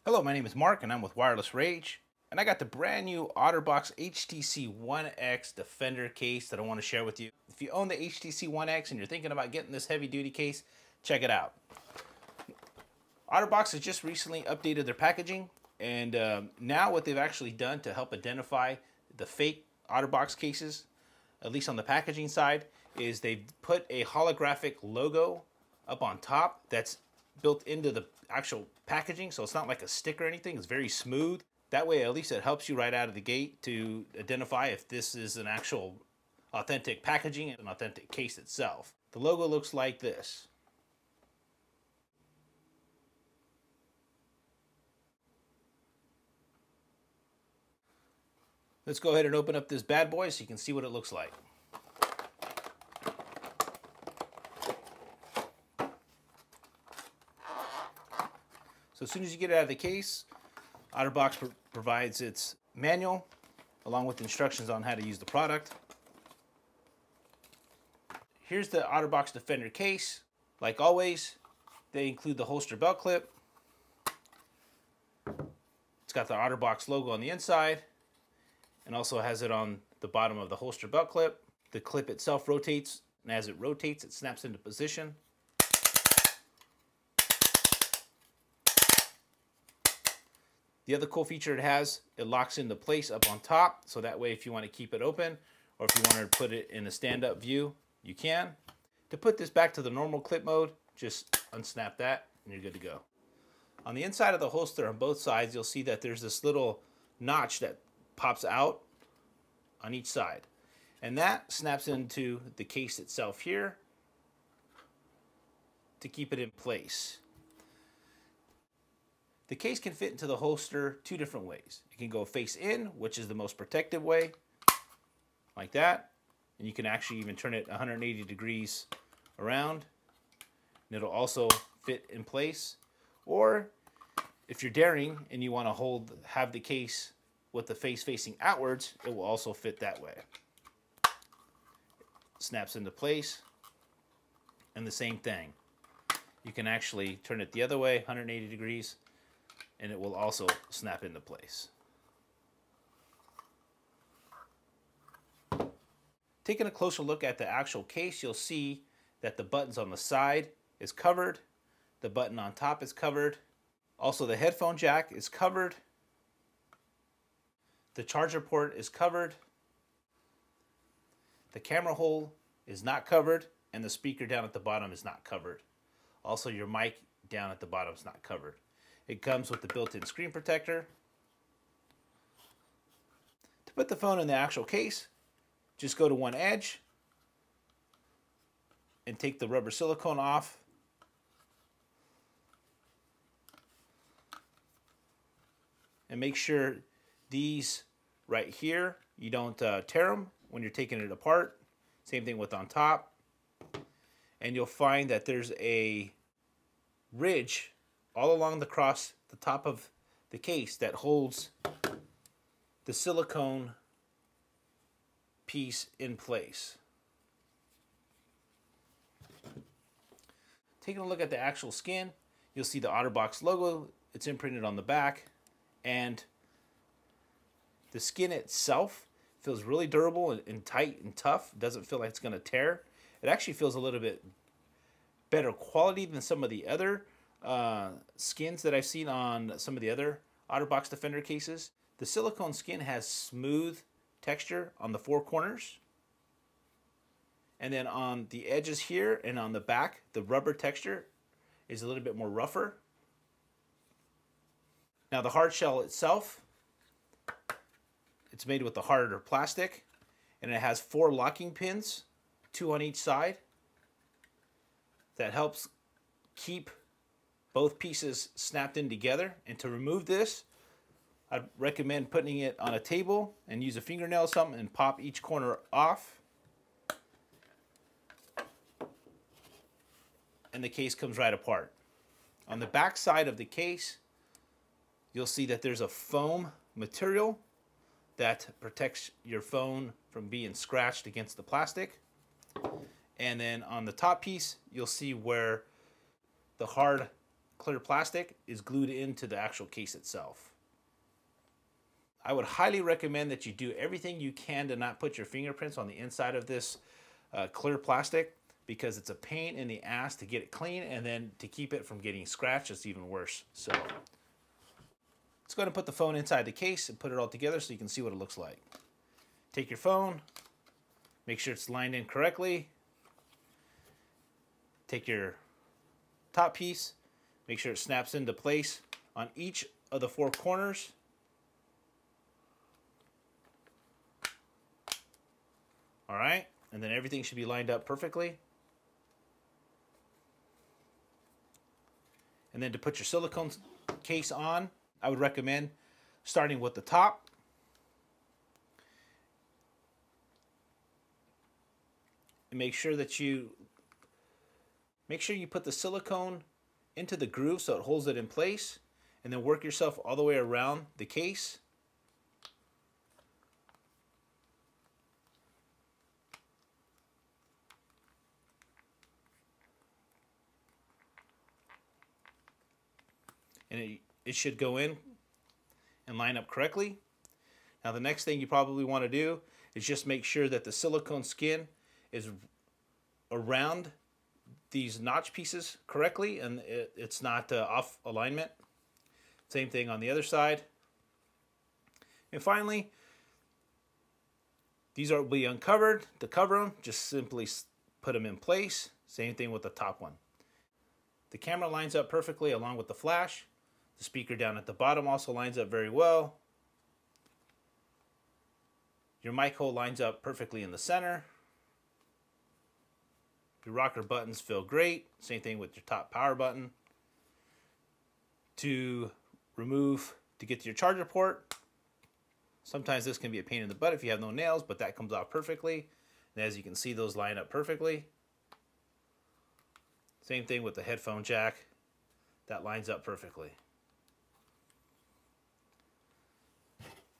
Hello, my name is Mark and I'm with Wireless Rage, and I got the brand new OtterBox HTC One X Defender case that I want to share with you. If you own the HTC One X and you're thinking about getting this heavy duty case, check it out. OtterBox has just recently updated their packaging, and now what they've actually done to help identify the fake OtterBox cases, at least on the packaging side, is they've put a holographic logo up on top that's built into the actual packaging, so it's not like a stick or anything. It's very smooth. That way, at least it helps you right out of the gate to identify if this is an actual authentic packaging and an authentic case itself. The logo looks like this. Let's go ahead and open up this bad boy so you can see what it looks like. So as soon as you get it out of the case, OtterBox provides its manual along with instructions on how to use the product. Here's the OtterBox Defender case. Like always, they include the holster belt clip. It's got the OtterBox logo on the inside and also has it on the bottom of the holster belt clip. The clip itself rotates, and as it rotates, it snaps into position. The other cool feature it has, it locks into place up on top, so that way if you want to keep it open or if you want to put it in a stand-up view, you can. To put this back to the normal clip mode, just unsnap that and you're good to go. On the inside of the holster on both sides, you'll see that there's this little notch that pops out on each side. And that snaps into the case itself here to keep it in place. The case can fit into the holster two different ways. It can go face in, which is the most protective way, like that. And you can actually even turn it 180 degrees around, and it'll also fit in place. Or if you're daring and you want to have the case with the face facing outwards, it will also fit that way. It snaps into place, and the same thing. You can actually turn it the other way, 180 degrees, and it will also snap into place. Taking a closer look at the actual case, you'll see that the buttons on the side is covered, the button on top is covered, also the headphone jack is covered, the charger port is covered, the camera hole is not covered, and the speaker down at the bottom is not covered. Also, your mic down at the bottom is not covered. It comes with the built-in screen protector. To put the phone in the actual case, just go to one edge and take the rubber silicone off. And make sure these right here, you don't tear them when you're taking it apart. Same thing with on top. And you'll find that there's a ridge all along across the top of the case that holds the silicone piece in place. Taking a look at the actual skin, you'll see the OtterBox logo. It's imprinted on the back, and the skin itself feels really durable and tight and tough. It doesn't feel like it's going to tear. It actually feels a little bit better quality than some of the other skins that I've seen on some of the other OtterBox Defender cases. The silicone skin has smooth texture on the four corners, and then on the edges here and on the back, the rubber texture is a little bit more rougher. Now the hard shell itself, it's made with the harder plastic, and it has 4 locking pins, 2 on each side. That helps keep both pieces snapped in together. And to remove this, I'd recommend putting it on a table and use a fingernail or something and pop each corner off. And the case comes right apart. On the back side of the case, you'll see that there's a foam material that protects your phone from being scratched against the plastic. And then on the top piece, you'll see where the hard clear plastic is glued into the actual case itself. I would highly recommend that you do everything you can to not put your fingerprints on the inside of this clear plastic, because it's a pain in the ass to get it clean, and then to keep it from getting scratched, it's even worse. So let's go ahead and put the phone inside the case and put it all together so you can see what it looks like. Take your phone, make sure it's lined in correctly. Take your top piece, make sure it snaps into place on each of the 4 corners. All right, and then everything should be lined up perfectly. And then to put your silicone case on, I would recommend starting with the top. And make sure you put the silicone into the groove so it holds it in place, and then work yourself all the way around the case. And it should go in and line up correctly. Now the next thing you probably want to do is just make sure that the silicone skin is around these notch pieces correctly, and it's not off alignment. Same thing on the other side. And finally, these will be uncovered. To cover them, just simply put them in place. Same thing with the top one. The camera lines up perfectly along with the flash. The speaker down at the bottom also lines up very well. Your mic hole lines up perfectly in the center. Your rocker buttons feel great. Same thing with your top power button. To get to your charger port. Sometimes this can be a pain in the butt if you have no nails, but that comes off perfectly. And as you can see, those line up perfectly. Same thing with the headphone jack. That lines up perfectly.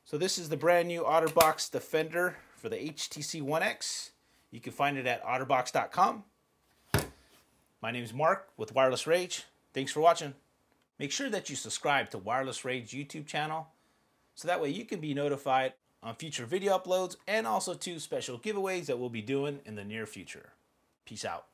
So this is the brand new OtterBox Defender for the HTC One X. You can find it at OtterBox.com. My name is Mark with Wireless Rage. Thanks for watching. Make sure that you subscribe to Wireless Rage YouTube channel, so that way you can be notified on future video uploads and also to special giveaways that we'll be doing in the near future. Peace out.